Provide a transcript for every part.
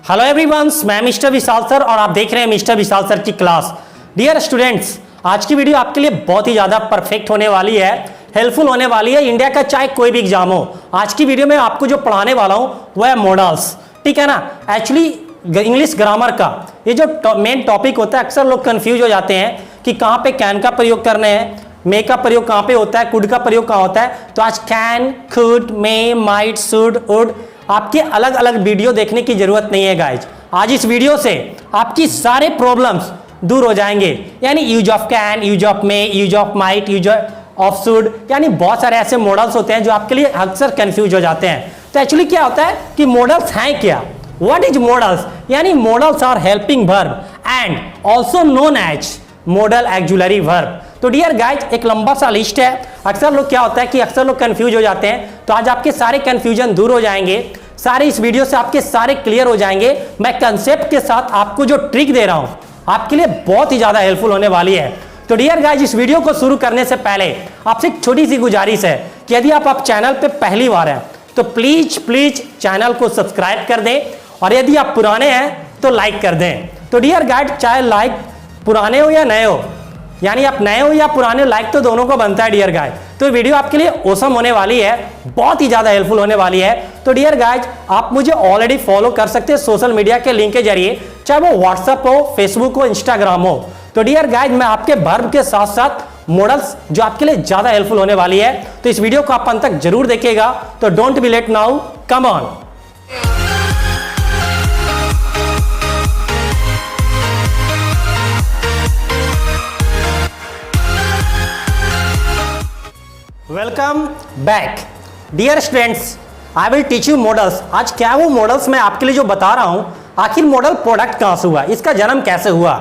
Hello everyone, मैं mister विशाल sir और आप देख रहे हैं मिस्टर विशाल सर की क्लास। डियर स्टूडेंट्स, आज की वीडियो आपके लिए बहुत ही ज़्यादा परफेक्ट होने वाली है, हेल्पफुल होने वाली है। इंडिया का चाहे कोई भी एग्जाम हो, आज की वीडियो में आपको जो पढ़ाने वाला हूँ वह है मॉडल्स, ठीक है ना। एक्चुअली इंग्लिश ग्रामर का ये जो मेन टॉपिक होता है, अक्सर लोग कंफ्यूज हो जाते हैं कि कहाँ पे कैन का प्रयोग करने हैं, मे का प्रयोग कहाँ पे होता है, कुड का प्रयोग कहाँ होता है। तो आज can, could, may, might, should, would आपके अलग अलग वीडियो देखने की जरूरत नहीं है गाइज। आज इस वीडियो से आपकी सारे प्रॉब्लम्स दूर हो जाएंगे, यानी use of can, use of May, use of might, use of should, यानी बहुत सारे ऐसे मॉडल्स होते हैं जो आपके लिए अक्सर कंफ्यूज हो जाते हैं। तो एक्चुअली क्या होता है कि मॉडल्स हैं क्या, व्हाट इज मॉडल्स, यानी modals are helping verb and also known as modal auxiliary verb. तो डियर गाइज, एक लंबा सा लिस्ट है। अक्सर लोग क्या होता है कि अक्सर लोग कंफ्यूज हो जाते हैं, तो आज आपके सारे कंफ्यूजन दूर हो जाएंगे, सारे इस वीडियो से आपके सारे क्लियर हो जाएंगे। मैं कंसेप्ट के साथ आपको जो ट्रिक दे रहा हूं आपके लिए बहुत ही ज्यादा हेल्पफुल होने वाली है। तो डियर गाइज, इस वीडियो को शुरू करने से पहले आपसे एक छोटी सी गुजारिश है कि यदि आप चैनल पे पहली बार हैं तो प्लीज चैनल को सब्सक्राइब कर दें, और यदि आप पुराने हैं तो लाइक कर दें। तो डियर गाइज, चाहे लाइक पुराने हो या नए हो, यानी आप नए हो या पुराने, लाइक तो दोनों को बनता है डियर गाइज। तो वीडियो आपके लिए औसम होने वाली है, बहुत ही ज्यादा हेल्पफुल होने वाली है। तो डियर गाइज, आप मुझे ऑलरेडी फॉलो कर सकते हैं सोशल मीडिया के लिंक के जरिए, चाहे वो व्हाट्सएप हो, फेसबुक हो, इंस्टाग्राम हो। तो डियर गाइज, मैं आपके वर्ब के साथ साथ मॉडल्स जो आपके लिए ज्यादा हेल्पफुल होने वाली है, तो इस वीडियो को आप अंत तक जरूर देखिएगा। तो don't be late now, come on. Welcome back dear students, I will teach you modals. आज क्या वो मॉडल्स मैं आपके लिए जो बता रहा हूं, आखिर मॉडल प्रोडक्ट कहां से हुआ, इसका जन्म कैसे हुआ।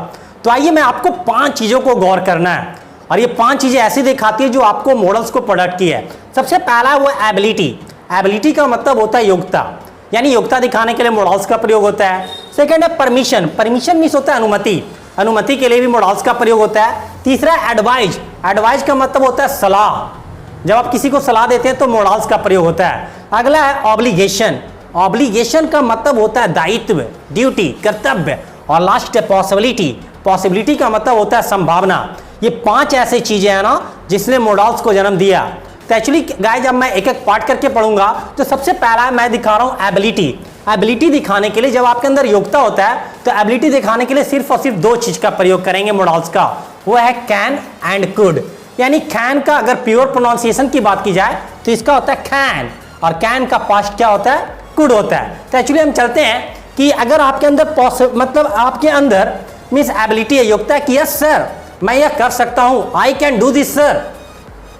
तो आइए, मैं आपको 5 चीजों को गौर करना है, और ये 5 चीजें ऐसी दिखाती है जो आपको मॉडल्स को प्रोडक्ट की है। सबसे पहला वो एबिलिटी। एबिलिटी का मतलब होता है योग्यता, यानी योग्यता दिखाने के लिए मॉडल्स का प्रयोग होता है। सेकेंड है परमिशन। परमिशन मीन्स होता है अनुमति, अनुमति के लिए भी मॉडल्स का प्रयोग होता है। तीसरा एडवाइज। एडवाइज का मतलब होता है सलाह, जब आप किसी को सलाह देते हैं तो मॉडल्स का प्रयोग होता है। अगला है ऑब्लिगेशन। ऑब्लिगेशन का मतलब होता है दायित्व, ड्यूटी, कर्तव्य। और लास्ट है पॉसिबिलिटी। पॉसिबिलिटी का मतलब होता है संभावना। ये 5 ऐसी चीजें हैं ना जिसने मॉडल्स को जन्म दिया। तो एक्चुअली गाइस, जब मैं एक एक पार्ट करके पढ़ूंगा, तो सबसे पहला मैं दिखा रहा हूं एबिलिटी। एबिलिटी दिखाने के लिए जब आपके अंदर योग्यता होता है, तो एबिलिटी दिखाने के लिए सिर्फ और सिर्फ 2 चीज का प्रयोग करेंगे मॉडल्स का, वो है कैन एंड कुड। यानी कैन का अगर प्योर प्रोनाउंसिएशन की बात की जाए तो इसका होता है कैन, और कैन का पास्ट क्या होता है, कुड होता है। तो एक्चुअली हम चलते हैं कि अगर आपके अंदर मतलब आपके अंदर मीन्स एबिलिटी है, योग्यता है कि यस सर मैं यह कर सकता हूं, I can do this sir,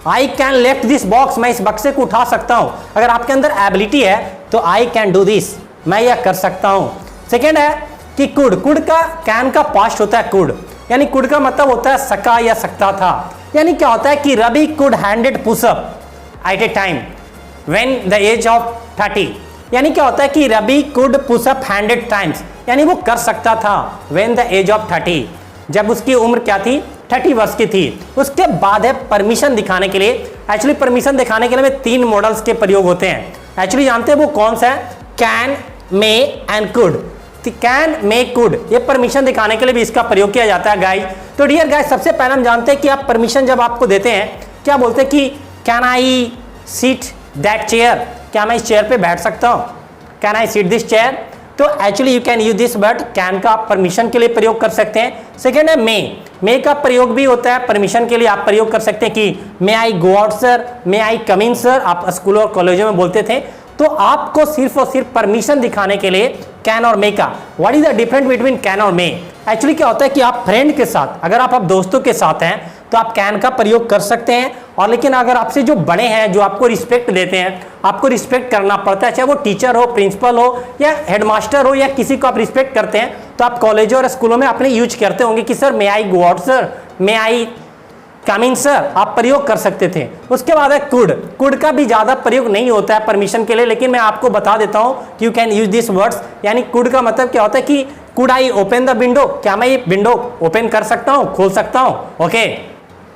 I can lift this box, मैं इस बक्से को उठा सकता हूं। अगर आपके अंदर एबिलिटी है तो आई कैन डू दिस, मैं यह कर सकता हूं। सेकेंड है कि कुड। कुड का कैन का पास्ट होता है कुड, यानी कुड का मतलब होता है सका या सकता था। यानी क्या होता है कि Ravi could 100 pushup at a time when the age of 30। यानी क्या होता है कि रवि कुड पुशअप 100 टाइम्स, यानी वो कर सकता था व्हेन द एज ऑफ 30, जब उसकी उम्र क्या थी, 30 वर्ष की थी। उसके बाद है परमिशन दिखाने के लिए। एक्चुअली परमिशन दिखाने के लिए 3 मॉडल्स के प्रयोग होते हैं। एक्चुअली जानते हैं वो कौन सा है, can, may and could. Can, may, could, ये परमिशन दिखाने के लिए भी इसका प्रयोग किया जाता है गाइस। तो डियर गाइस, सबसे पहले हम जानते हैं कि आप परमिशन जब आपको देते हैं, क्या बोलते हैं कि can I seat that chair, क्या मैं इस चेयर पे बैठ सकता हूँ, can I seat this chair. तो actually you can use this word, can का आप परमिशन के लिए प्रयोग कर सकते हैं। सेकेंड है मे। मे का प्रयोग भी होता है परमिशन के लिए, आप प्रयोग कर सकते हैं कि मे आई गो आउट सर, मे आई कम इन सर, आप स्कूल और कॉलेजों में बोलते थे। तो आपको सिर्फ और सिर्फ परमिशन दिखाने के लिए कैन और मे का। What is the difference between can और मे। एक्चुअली क्या होता है कि आप फ्रेंड के साथ, अगर आप दोस्तों के साथ हैं तो आप कैन का प्रयोग कर सकते हैं, और लेकिन अगर आपसे जो बड़े हैं, जो आपको रिस्पेक्ट देते हैं, आपको रिस्पेक्ट करना पड़ता है, चाहे वो टीचर हो, प्रिंसिपल हो या हेडमास्टर हो, या किसी को आप रिस्पेक्ट करते हैं, तो आप कॉलेजों और स्कूलों में अपने यूज करते होंगे कि सर मे आई गो आउट सर, मे आई कम इन सर, आप प्रयोग कर सकते थे। उसके बाद है कुड। कुड का भी ज्यादा प्रयोग नहीं होता है परमिशन के लिए, लेकिन मैं आपको बता देता हूं कि you can use this words. यानी कुड का मतलब क्या होता है कि could I open the window, क्या मैं ये विंडो ओपन कर सकता हूं, खोल सकता हूं। ओके,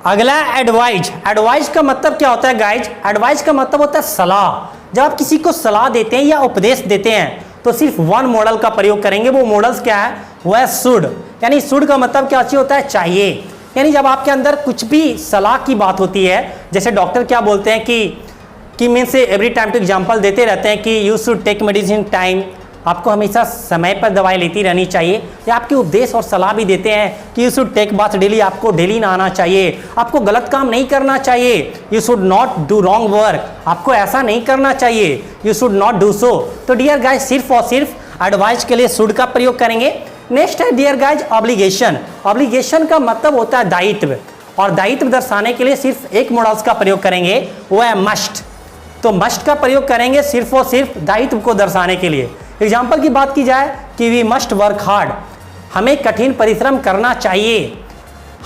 अगला एडवाइज। एडवाइज का मतलब क्या होता है गाइज, एडवाइज का मतलब होता है सलाह। जब आप किसी को सलाह देते हैं या उपदेश देते हैं तो सिर्फ वन मॉडल का प्रयोग करेंगे। वो मॉडल्स क्या है, वो है शुड। यानी शुड का मतलब क्या होता है, चाहिए। यानी जब आपके अंदर कुछ भी सलाह की बात होती है, जैसे डॉक्टर क्या बोलते हैं कि मीन से एवरी टाइम टू एग्जाम्पल देते रहते हैं कि you should take medicine time, आपको हमेशा समय पर दवाई लेती रहनी चाहिए। या आपके उपदेश और सलाह भी देते हैं कि you should take bath daily, आपको डेली नहाना चाहिए, आपको गलत काम नहीं करना चाहिए, you should not do wrong work, आपको ऐसा नहीं करना चाहिए, you should not do so. तो डियर गाइस सिर्फ और सिर्फ एडवाइस के लिए शुड का प्रयोग करेंगे। नेक्स्ट है डियर गाइस ऑब्लिगेशन। ऑब्लिगेशन का मतलब होता है दायित्व, और दायित्व दर्शाने के लिए सिर्फ एक मॉडल्स का प्रयोग करेंगे, वो है मस्ट। तो मस्ट का प्रयोग करेंगे सिर्फ और सिर्फ दायित्व को दर्शाने के लिए। एग्जाम्पल की बात की जाए कि वी मस्ट वर्क हार्ड, हमें कठिन परिश्रम करना चाहिए,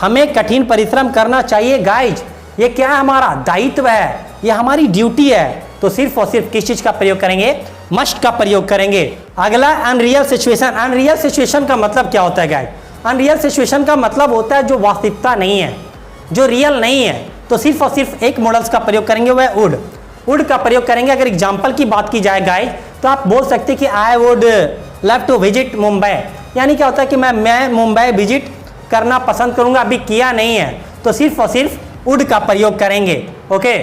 हमें कठिन परिश्रम करना चाहिए। गाइज ये क्या है, हमारा दायित्व है, ये हमारी ड्यूटी है। तो सिर्फ और सिर्फ किस चीज का प्रयोग करेंगे, मस्ट का प्रयोग करेंगे। अगला अनरियल सिचुएशन। अनरियल सिचुएशन का मतलब क्या होता है गाइज, अनरियल सिचुएशन का मतलब होता है जो वास्तविकता नहीं है, जो रियल नहीं है। तो सिर्फ और सिर्फ एक मॉडल्स का प्रयोग करेंगे, वह वुड। वुड का प्रयोग करेंगे। अगर एग्जाम्पल की बात की जाए गाइज, तो आप बोल सकते हैं कि I would love to visit Mumbai. यानी क्या होता है कि मैं मुंबई विजिट करना पसंद करूंगा, अभी किया नहीं है, तो सिर्फ और सिर्फ वुड का प्रयोग करेंगे। ओके,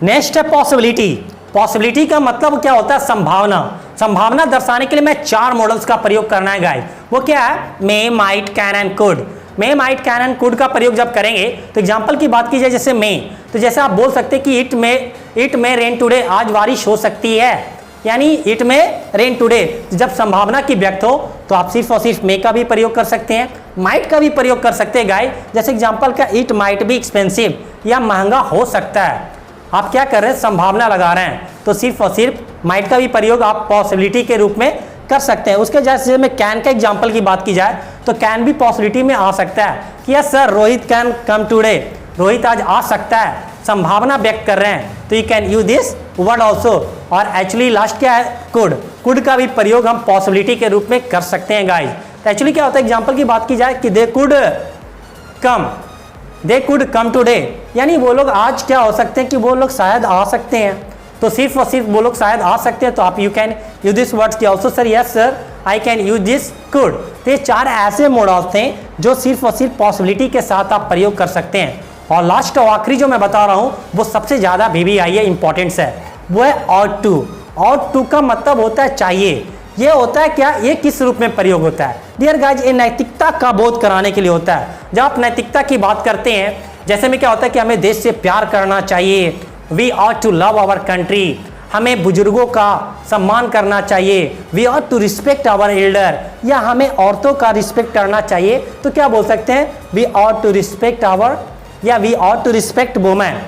नेक्स्ट है पॉसिबिलिटी। पॉसिबिलिटी का मतलब क्या होता है, संभावना। संभावना दर्शाने के लिए मैं 4 मॉडल्स का प्रयोग करना है गाइज। वो क्या है, may, might, can and could. May, might, can and could का प्रयोग जब करेंगे, तो एग्जाम्पल की बात की जाए जैसे मे, तो जैसे आप बोल सकते हैं कि इट मे रेन टुडे, आज बारिश हो सकती है, यानी इट मे रेन टुडे। जब संभावना की व्यक्त हो तो आप सिर्फ और सिर्फ मे का भी प्रयोग कर सकते हैं, माइट का भी प्रयोग कर सकते हैं गाइस। जैसे एग्जांपल का इट माइट बी एक्सपेंसिव, या महंगा हो सकता है। आप क्या कर रहे हैं, संभावना लगा रहे हैं, तो सिर्फ और सिर्फ माइट का भी प्रयोग आप पॉसिबिलिटी के रूप में कर सकते हैं। उसके जैसे में कैन का एग्जाम्पल की बात की जाए, तो कैन भी पॉसिबिलिटी में आ सकता है कि yes sir Rohit can come today, Rohit आज आ सकता है, संभावना व्यक्त कर रहे हैं, तो you can use this word also. और एक्चुअली लास्ट क्या है, कुड। कुड का भी प्रयोग हम पॉसिबिलिटी के रूप में कर सकते हैं गाइज। तो एक्चुअली क्या होता है, एग्जाम्पल की बात की जाए कि दे कुड कम टुडे, यानी वो लोग आज क्या हो सकते हैं कि वो लोग शायद आ सकते हैं। तो सिर्फ और सिर्फ वो लोग शायद आ सकते हैं, तो आप you can use this words की also sir, yes sir I can use this could. तो ये 4 ऐसे मॉडल्स थे जो सिर्फ और सिर्फ पॉसिबिलिटी के साथ आप प्रयोग कर सकते हैं। और लास्ट और आखिरी जो मैं बता रहा हूं वो सबसे ज्यादा VVI है, इंपॉर्टेंस है, वो है ought to। ought to का मतलब होता है चाहिए। ये होता है क्या, ये किस रूप में प्रयोग होता है डियर गाइज, ये नैतिकता का बोध कराने के लिए होता है। जब आप नैतिकता की बात करते हैं, जैसे में क्या होता है कि हमें देश से प्यार करना चाहिए, we ought to love our country, हमें बुजुर्गों का सम्मान करना चाहिए, we ought to respect our elder, या हमें औरतों का रिस्पेक्ट करना चाहिए, तो क्या बोल सकते हैं, we ought to respect our, या we ought to respect women,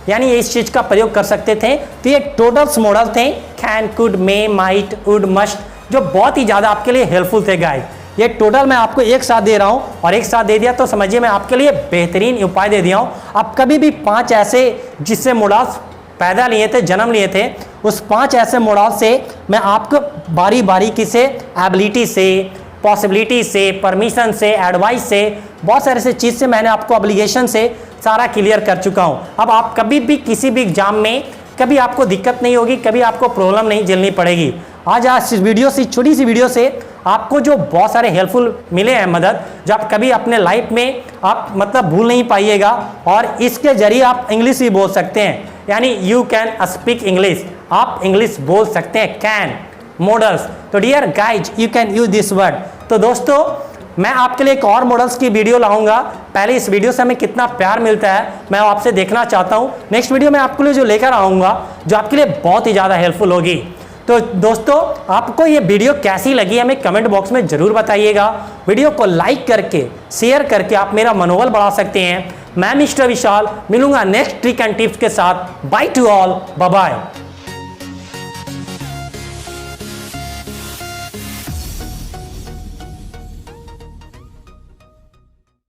यानी ये इस चीज का प्रयोग कर सकते थे। तो ये टोटल्स मॉडल थे, can, could, may, might, would, must, जो बहुत ही ज्यादा आपके लिए हेल्पफुल थे गाइस। ये टोटल मैं आपको एक साथ दे रहा हूं, और एक साथ दे दिया तो समझिए मैं आपके लिए बेहतरीन उपाय दे दिया हूं। आप कभी भी 5 ऐसे जिससे मॉडल्स पैदा लिए थे, जन्म लिए थे, उस 5 ऐसे मॉडल से मैं आपको बारी बारीकी से, एबिलिटी से, पॉसिबिलिटी से, परमिशन से, एडवाइस से, बहुत सारे से चीज़ से मैंने आपको ऑब्लिगेशन से सारा क्लियर कर चुका हूं। अब आप कभी भी किसी भी एग्जाम में कभी आपको दिक्कत नहीं होगी, कभी आपको प्रॉब्लम नहीं झेलनी पड़ेगी। आज इस वीडियो से, छोटी सी वीडियो से आपको जो बहुत सारे हेल्पफुल मिले हैं मदद, जो आप कभी अपने लाइफ में आप मतलब भूल नहीं पाइएगा, और इसके जरिए आप इंग्लिश भी बोल सकते हैं, यानी यू कैन स्पीक इंग्लिश, आप इंग्लिश बोल सकते हैं, कैन मॉडल्स। तो dear guys you can use this word. तो दोस्तों मैं आपके लिए एक और मॉडल्स की वीडियो लाऊंगा। पहले इस वीडियो से हमें कितना प्यार मिलता है मैं आपसे देखना चाहता हूं। नेक्स्ट वीडियो में आपके लिए जो लेकर आऊंगा, जो आपके लिए बहुत ही ज़्यादा हेल्पफुल होगी। तो दोस्तों आपको ये वीडियो कैसी लगी हमें कमेंट बॉक्स में ज़रूर बताइएगा। वीडियो को लाइक करके, शेयर करके आप मेरा मनोबल बढ़ा सकते हैं। मैं मिस्टर विशाल मिलूंगा नेक्स्ट ट्रिक एंड टिप्स के साथ। Bye to all, bye bye.